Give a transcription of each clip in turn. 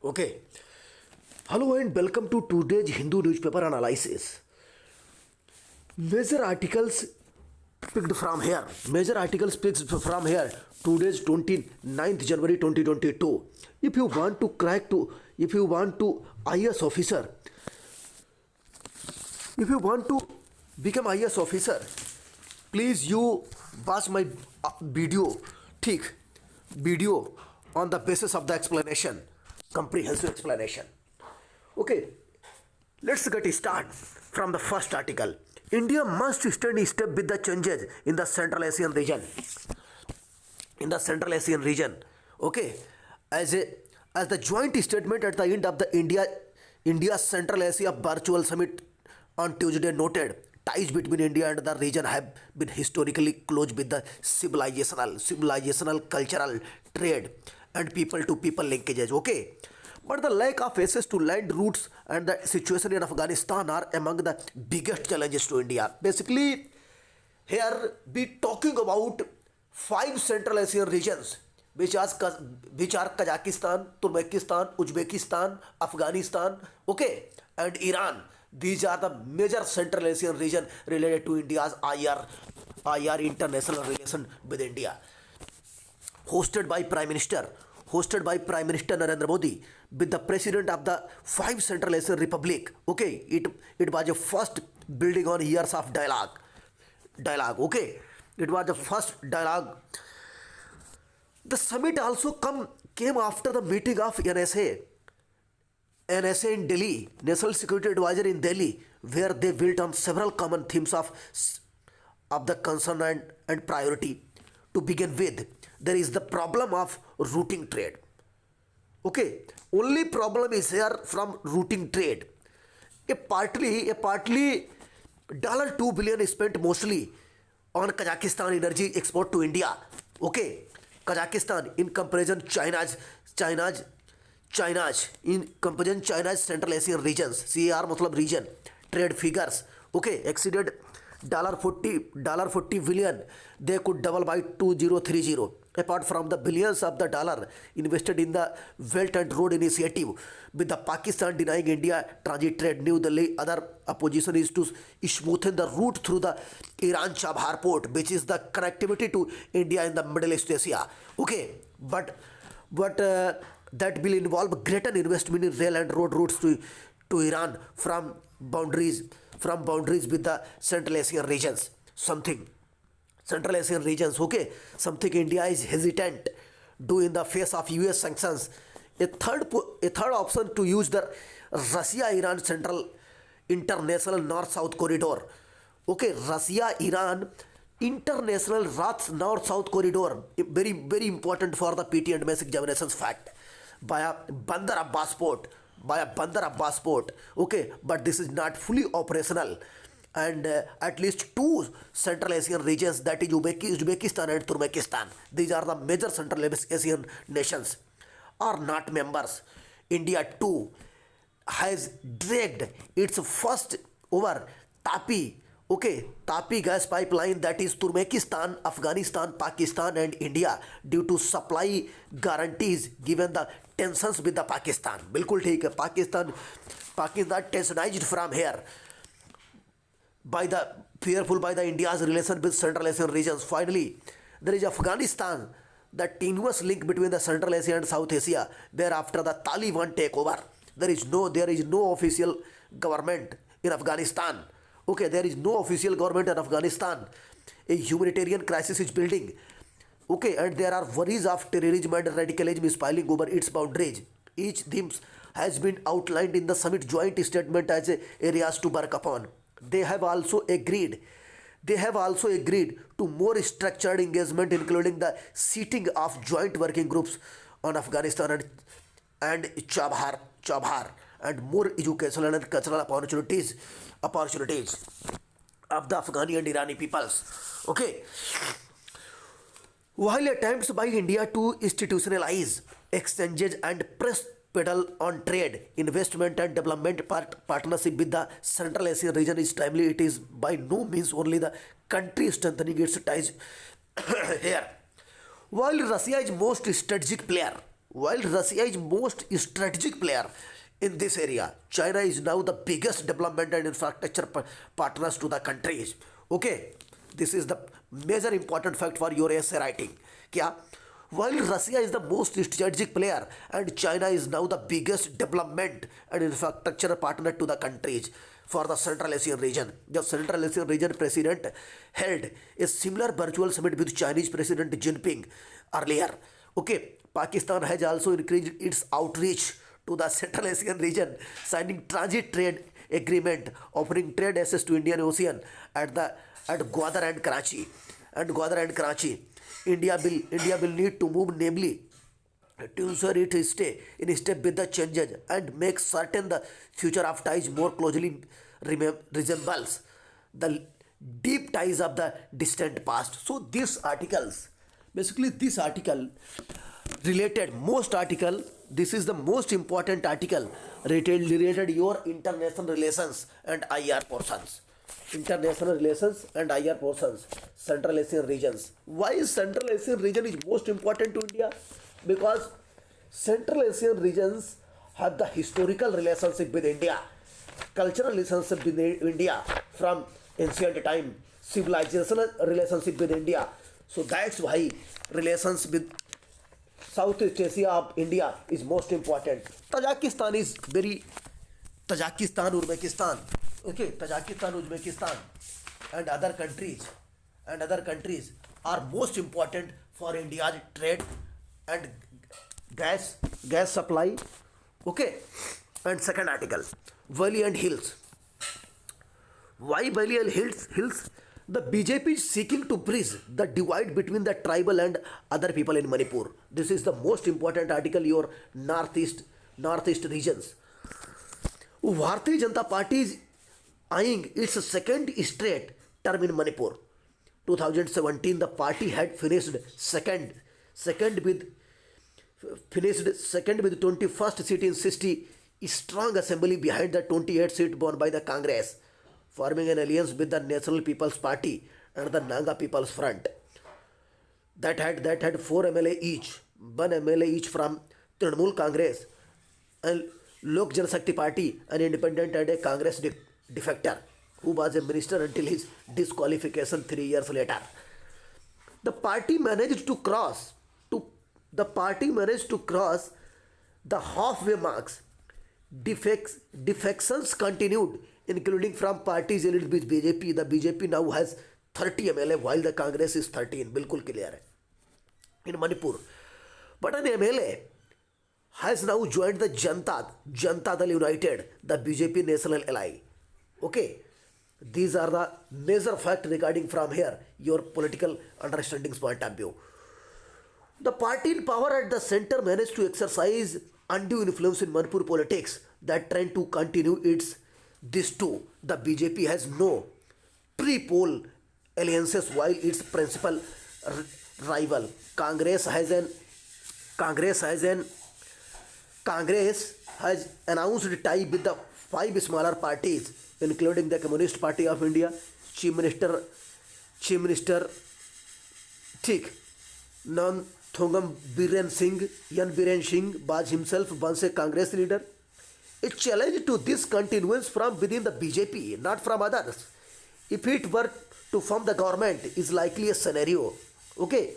Okay. Hello and welcome to today's Hindu newspaper analysis. Major articles picked from here. Major articles picked from here. Today's 29th January 2022. If you want to if you want to IS officer, if you want to become IS officer, please you watch my video. ठीक video on the basis of the explanation, comprehensive explanation. Okay, let's get start from the first article. India must stand in step with the changes in the Central Asian region. In the Central Asian region, okay, as the joint statement at the end of the India Central Asia Virtual Summit on Tuesday noted, ties between India and the region have been historically close with the civilizational, cultural, trade, and people-to-people linkages. Okay, but the lack of access to land routes and the situation in Afghanistan are among the biggest challenges to India. Basically, here we talking about five Central Asian regions which are Kazakhstan, Turkmenistan, Uzbekistan, Afghanistan, okay, and Iran. These are the major Central Asian region related to India's IR international relation with India. Hosted by Prime Minister Narendra Modi with the president of the five Central Asian Republic. Okay, it was a first building on years of dialogue. Okay, it was the first dialogue. The summit also came after the meeting of NSA in Delhi, National Security Advisor in Delhi, where they built on several common themes of the concern and priority. To begin with, there is the problem of routing trade. Okay, only problem is here from routing trade. A partly $2 billion is spent mostly on Kazakhstan energy export to India. Okay, Kazakhstan in comparison China's Central Asian regions, CAR मतलब region, trade figures, okay, exceeded $40 billion. They could double by 2030. Apart from the billions of the dollar invested in the Belt and Road Initiative, with the Pakistan denying India transit trade, New Delhi other opposition is to smoothen the route through the Iran Chabhar port, which is the connectivity to India in the Middle East Asia. Okay, but that will involve greater investment in rail and road routes to Iran from boundaries with the Central Asian regions. Central Asian regions, okay, something India is hesitant do in the face of US sanctions. A third option to use the Russia-Iran Central International North-South Corridor. Okay, Russia-Iran International North-South Corridor, very, very important for the PT and mass examinations fact, via Bandar Abbas Port. Okay, but this is not fully operational. And at least two Central Asian regions, that is Uzbekistan and Turkmenistan, these are the major Central Asian nations, are not members. India too has dragged its first over Tapi gas pipeline, that is Turkmenistan, Afghanistan, Pakistan and India, due to supply guarantees given the tensions with the Pakistan. बिल्कुल ठीक है, Pakistan tensionized from here by the India's relation with Central Asian regions. Finally, there is Afghanistan, the tenuous link between the Central Asia and South Asia, where after the Taliban takeover, there is no official government in Afghanistan. Okay, there is no official government in Afghanistan. A humanitarian crisis is building. Okay, and there are worries of terrorism and radicalism spilling over its boundaries. Each theme has been outlined in the summit joint statement as areas to work upon. They have also agreed to more structured engagement, including the seating of joint working groups on Afghanistan and Chabhar, and more educational and cultural opportunities of the Afghani and Irani peoples. Okay. While attempts by India to institutionalize exchanges and press pedal on trade, investment and development partnership with the Central Asian region is timely, it is by no means only the country strengthening its ties here. While Russia is most strategic player, While Russia is most strategic player in this area, China is now the biggest development and infrastructure partners to the countries. Okay, this is the major important fact for your essay writing. क्या? While Russia is the most strategic player and China is now the biggest development and infrastructure partner to the countries for the Central Asian region. The Central Asian region president held a similar virtual summit with Chinese President Jinping earlier. Okay, Pakistan has also increased its outreach to the Central Asian region, signing transit trade agreement, offering trade access to Indian Ocean at Gwadar and Karachi. India will need to move namely to ensure it stay in step with the changes and make certain the future of ties more closely resembles the deep ties of the distant past. So this article related most article, this is the most important article related your international relations and IR portions. International relations and IR portions, Central Asian regions. Why is Central Asian region is most important to India? Because Central Asian regions have the historical relationship with India, cultural relationship with India from ancient time, civilizational relationship with India. So that's why relations with Southeast Asia of India is most important. Tajikistan is very Tajikistan, Uzbekistan, okay, Tajikistan, Uzbekistan, and other countries are most important for India's trade and gas supply. Okay, and second article, Valley and Hills. Why Valley and Hills? The BJP is seeking to bridge the divide between the tribal and other people in Manipur. This is the most important article, your northeast regions. Bharatiya Janata Party is eyeing its second straight term in Manipur. 2017, the party had finished second with 21st seat in 60 strong assembly behind the 28 seat won by the Congress, forming an alliance with the National People's Party and the Nanga People's Front that had 4 MLA each, 1 MLA each from Trinamool Congress and Lok Janshakti Party, an independent and a Congress defector who was a minister until his disqualification 3 years later. The party managed to cross the halfway marks. Defections continued, including from parties elite with BJP. The BJP now has 30 MLA while the Congress is 13. बिल्कुल clear है in Manipur. But an MLA has now joined the Janata Dal United, the BJP national ally. Okay, these are the major facts regarding from here your political understandings point of view. The party in power at the center managed to exercise undue influence in Manipur politics that trend to continue this too. The BJP has no pre-poll alliances while its principal rival Congress has announced tie with the 5 smaller parties, including the Communist Party of India. Chief Minister ठीक Nan Thongam Biren Singh, Yan Biren Singh was himself once a Congress leader. A challenge to this continuance from within the BJP, not from others. If it were to form the government, is likely a scenario. Okay.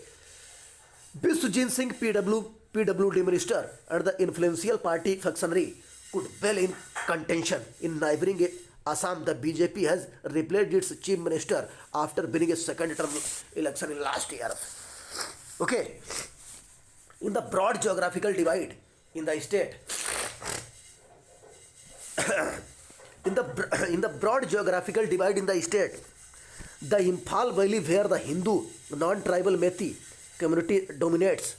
Biswajit Singh, PWD minister, and the influential party factionary could well in contention. In neighboring Assam, the BJP has replaced its chief minister after winning a second term election in last year. Okay. In the broad geographical divide in the state, in the broad geographical divide in the state, the Imphal Valley, where the Hindu non-tribal Methi community dominates.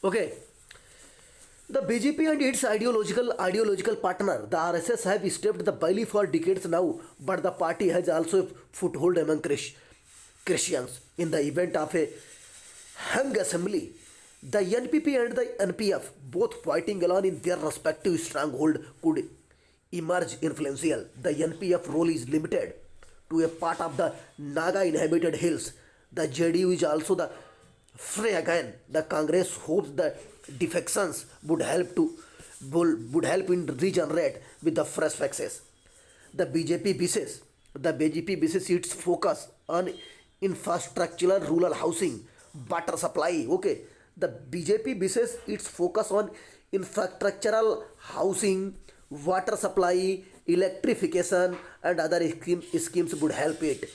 Okay. The BJP and its ideological partner, the RSS, have stepped the valley for decades now, but the party has also a foothold among Christians. In the event of a hung assembly, the NPP and the NPF, both fighting alone in their respective stronghold, could emerge influential. The NPF role is limited to a part of the Naga inhabited hills. The JDU is also the fray again. The Congress hopes that defections would help in regenerate with the fresh faces. The BJP bases its focus on infrastructural rural housing, water supply. Okay, the BJP bases its focus on infrastructural housing, water supply, electrification, and other schemes would help it.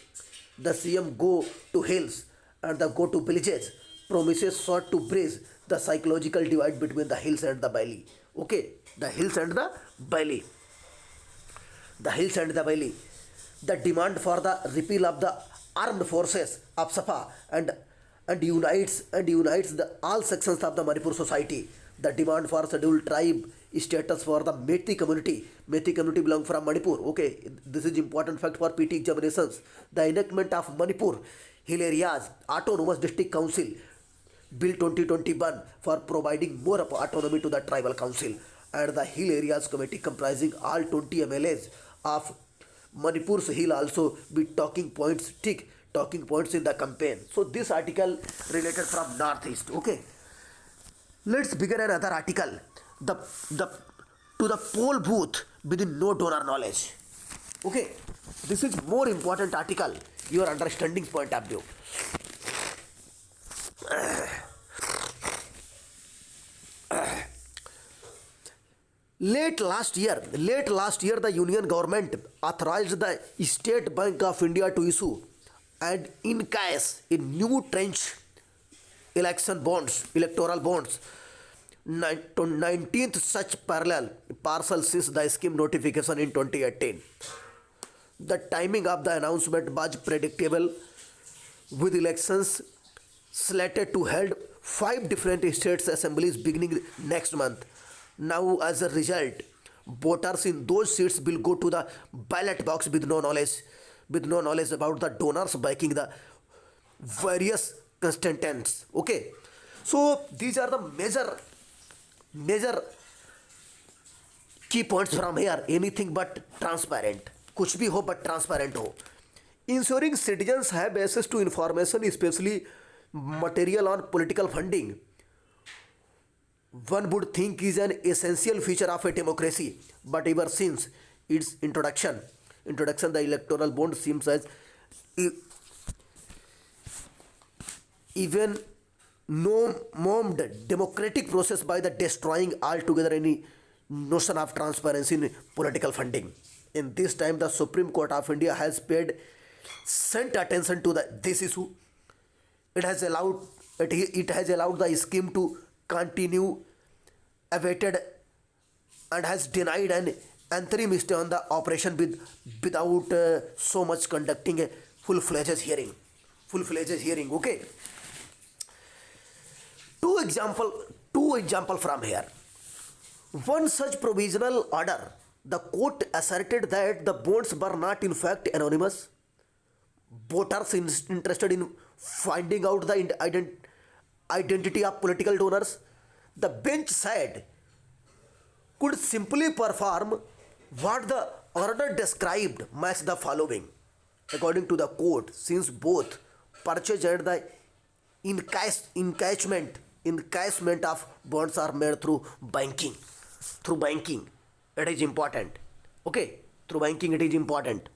The CM go to hills and the go to villages promises sought to bridge the psychological divide between the hills and the valley. Okay, the hills and the valley. The hills and the valley. The demand for the repeal of the armed forces of SAPA and unites the all sections of the Manipur society. The demand for scheduled tribe status for the Methi community. Methi community belong from Manipur. Okay, this is important fact for PT examinations. The enactment of Manipur Hill Areas Autonomous District Council Bill 2021 for providing more autonomy to the tribal council, and the Hill Areas Committee comprising all 20 MLAs of Manipur's Hill also be talking points in the campaign. So this article related from Northeast. Okay, let's begin another article. The to the poll booth within no donor knowledge. Okay, this is more important article. Your understanding point of view. Late last year, the Union government authorized the State Bank of India to issue and encash in new trench electoral bonds. 19th such parcel since the scheme notification in 2018. The timing of the announcement was predictable, with elections slated to held 5 different states assemblies beginning next month. Now, as a result, voters in those seats will go to the ballot box with no knowledge about the donors backing the various constituents. Okay, so these are the major key points from here. Anything but transparent, कुछ भी हो but transparent हो. Ensuring citizens have access to information, especially material on political funding, one would think is an essential feature of a democracy. But ever since its introduction, the electoral bond seems as even normed democratic process by the destroying altogether any notion of transparency in political funding. In this time, the Supreme Court of India has paid sent attention to this issue. It has allowed the scheme to continue awaited and has denied an interim stay on the operation without so much conducting a full-fledged hearing. Okay. Two example from here. One such provisional order, the court asserted that the bonds were not in fact anonymous. Voters interested in finding out the identity of political donors, the bench said, could simply perform what the order described match the following. According to the court, since both purchase and the encashment of bonds are made through banking, it is important. Okay, through banking it is important.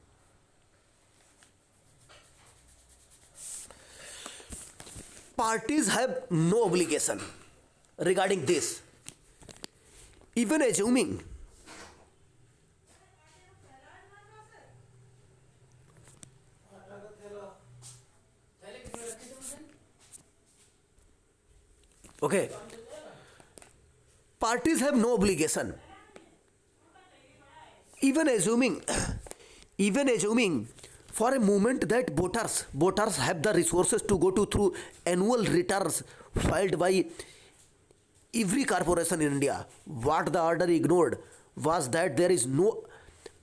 Parties have no obligation regarding this, even assuming okay, parties have no obligation, even assuming for a moment that voters have the resources to go through annual returns filed by every corporation in India. What the order ignored was that there is no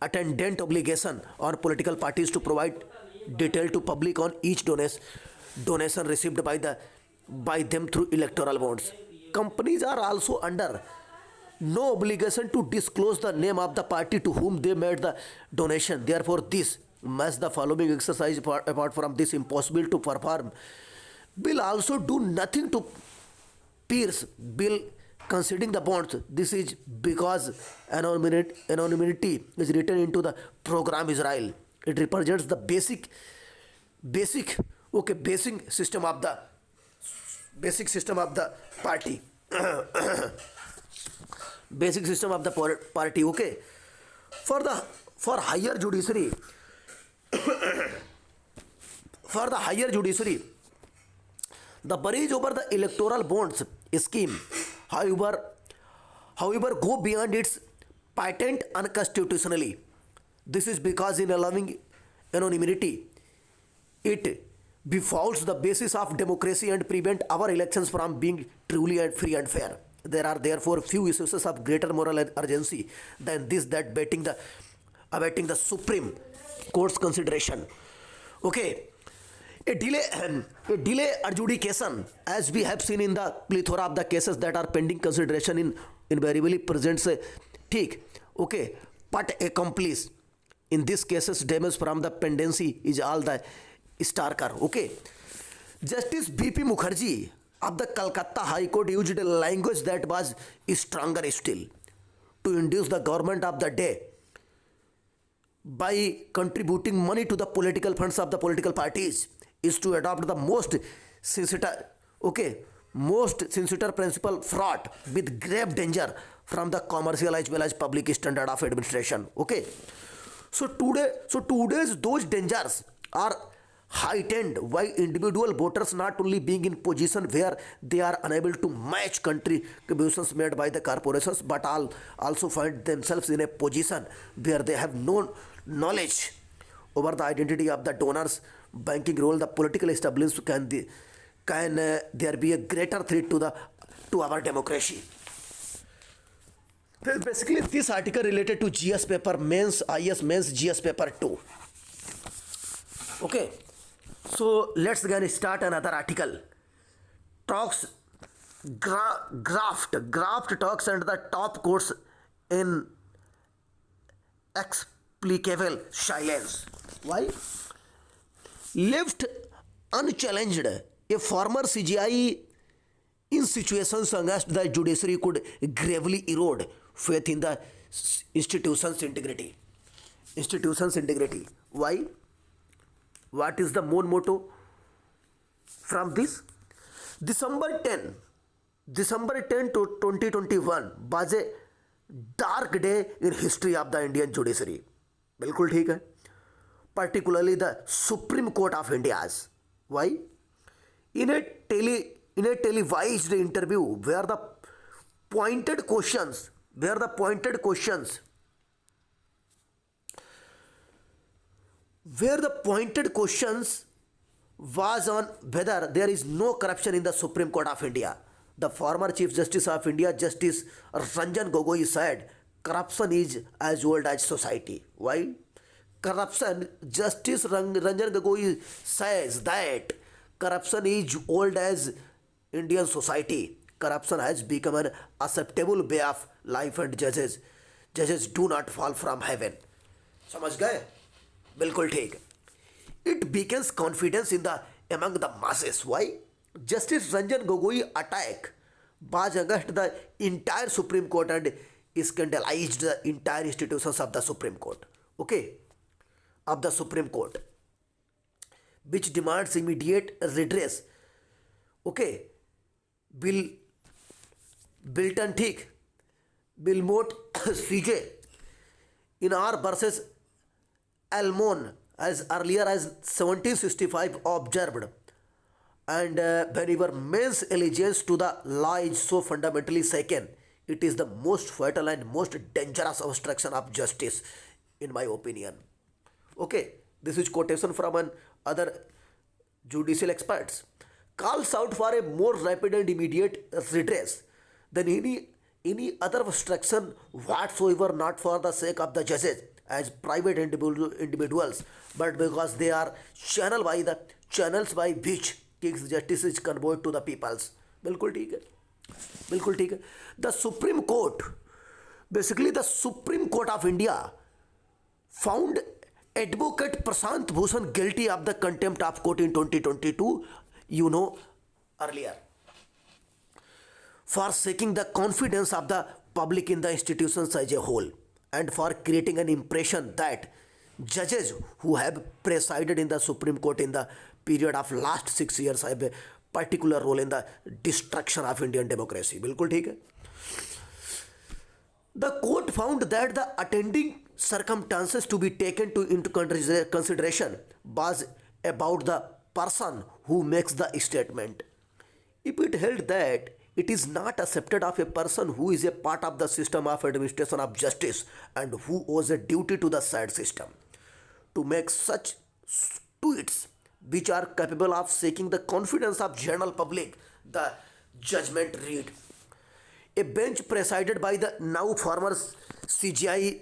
attendant obligation on political parties to provide detail to public on each donation received by them through electoral bonds. Companies are also under no obligation to disclose the name of the party to whom they made the donation. Therefore, this must the following exercise apart from this impossible to perform, will also do nothing to pierce bill considering the bonds. This is because anonymity is written into the program Israel. It represents the basic basic system of the party. Basic system of the party. Okay, for higher judiciary, for the higher judiciary, the bridge over the electoral bonds scheme, however, go beyond its patent unconstitutionally. This is because in allowing anonymity, it befouls the basis of democracy and prevent our elections from being truly and free and fair. There are therefore few issues of greater moral urgency than this that awaiting the Supreme Court's consideration. Okay, a delay adjudication, as we have seen in the plethora of the cases that are pending consideration invariably presents a ठीक okay but accomplice. In these cases, damage from the pendency is all the starker. Okay, Justice B.P. Mukherjee of the Calcutta High Court used a language that was stronger still to induce the government of the day by contributing money to the political funds of the political parties is to adopt the most sincere principle fraught with grave danger from the commercial as well as public standard of administration. Okay, so today's those dangers are heightened by individual voters not only being in position where they are unable to match contributions made by the corporations, but also find themselves in a position where they have no knowledge over the identity of the donors, banking role, the political establishment. Can there be a greater threat to our democracy? Basically, this article related to GS paper mains, IS mains, GS paper 2. Okay, so let's again start another article. Talks graft talks and the top courts in explicable silence. Why? Left unchallenged, a former CGI in situations against the judiciary could gravely erode faith in the institution's integrity. Why? What is the main motto from this? December 10 to 2021 was a dark day in history of the Indian judiciary. बिल्कुल ठीक है. Particularly the Supreme Court of India's. Why? In a televised interview where the pointed questions was on whether there is no corruption in the Supreme Court of India. The former Chief Justice of India, Justice Ranjan Gogoi, said corruption is as old as society. Why? Justice Ranjan Gogoi says that corruption is old as Indian society. Corruption has become an acceptable way of life and judges do not fall from heaven. समझ गए? बिल्कुल ठीक. It begins confidence in the among the masses. Why? Justice Ranjan Gogoi attack was against the entire Supreme Court and scandalized the entire institutions of the Supreme Court. Okay, of the Supreme Court, which demands immediate redress. Okay, Bilton ठीक, Bilmot CJ in R versus Almon as earlier as 1765 observed, and whenever men's allegiance to the law is so fundamentally shaken, it is the most fatal and most dangerous obstruction of justice, in my opinion. Okay, this is quotation from other judicial experts. Calls out for a more rapid and immediate redress than any other obstruction whatsoever, not for the sake of the judges as private individuals, but because they are channels by which King's justice is conveyed to the peoples. बिल्कुल ठीक है. The Supreme Court, basically the Supreme Court of India, found Advocate Prashant Bhushan guilty of the contempt of court in 2022, you know earlier, for seeking the confidence of the public in the institutions as a whole, and for creating an impression that judges who have presided in the Supreme Court in the period of last 6 years have a particular role in the destruction of Indian democracy. बिल्कुल ठीक है. The court found that the attending circumstances to be taken into consideration was about the person who makes the statement. If it held that it is not accepted of a person who is a part of the system of administration of justice and who owes a duty to the said system to make such tweets which are capable of seeking the confidence of general public, the judgment read. A bench presided by the now former CGI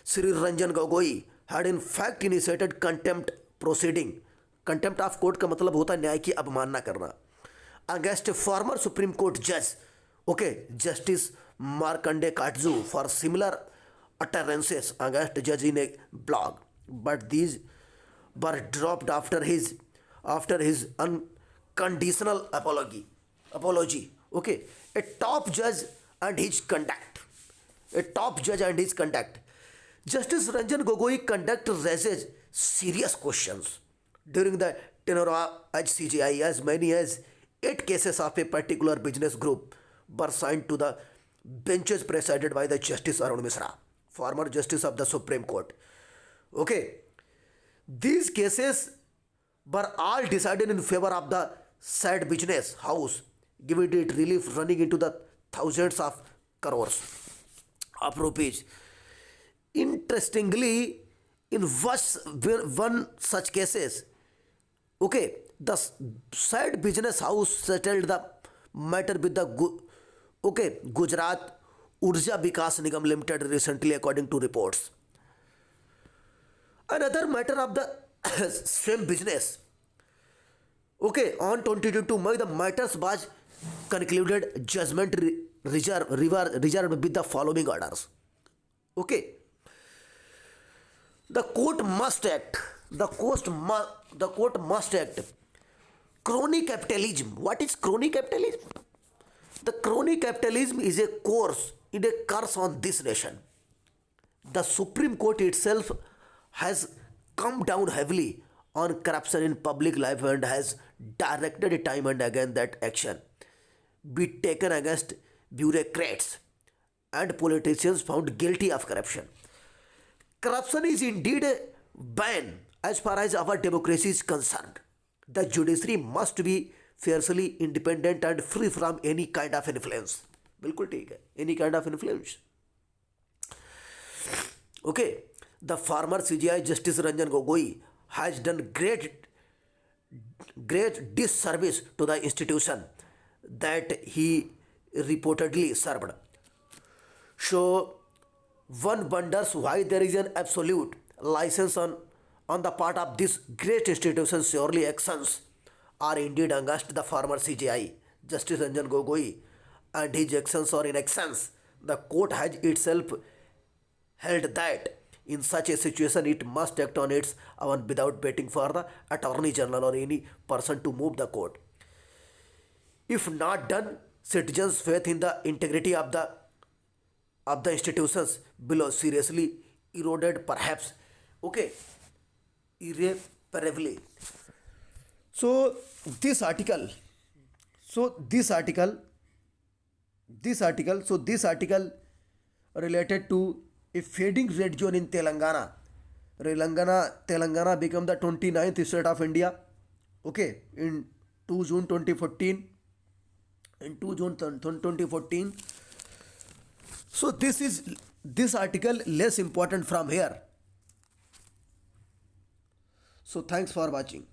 Sri Ranjan Gogoi had in fact initiated contempt proceeding. Contempt of court का मतलब होता है न्याय की अवमानना करना. Against a former Supreme Court judge, okay, Justice Markandeya Katzu, for similar utterances against judge in a blog, but these were dropped after his unconditional apology. Okay, a top judge and his conduct. Justice Ranjan Gogoi conduct raises serious questions during the tenure of CJI, as many as 8 cases of a particular business group were signed to the benches presided by the Justice Arun Misra, former Justice of the Supreme Court. Okay, these cases were all decided in favor of the said business house, giving it relief running into the thousands of crores of rupees. Interestingly, in one such cases, okay, the said business house settled the matter with the Gujarat Urja Vikas Nigam Limited recently, according to reports. Another matter of the same business. Okay, on 22 May, the matters was concluded, judgment reserved with the following orders. Okay, the court must act. The court must act. Crony capitalism. What is crony capitalism? The crony capitalism is a curse on this nation. The Supreme Court itself has come down heavily on corruption in public life and has directed time and again that action be taken against bureaucrats and politicians found guilty of corruption. Corruption is indeed a ban as far as our democracy is concerned. The judiciary must be fiercely independent and free from any kind of influence. बिल्कुल ठीक है, any kind of influence. Okay, the former CGI Justice Ranjan Gogoi has done great disservice to the institution that he reportedly served. So one wonders why there is an absolute license on the part of this great institution. Surely actions are indeed against the former CJI Justice Ranjan Gogoi and his actions or inactions. The court has itself held that in such a situation it must act on its own without waiting for the Attorney General or any person to move the court. If not done, citizens' faith in the integrity of the institutions below seriously eroded, perhaps, okay, irreparably. So this article related to a fading red zone in Telangana. Telangana became the 29th state of India, okay, in 2 June 2014. So this article less important from here. So thanks for watching.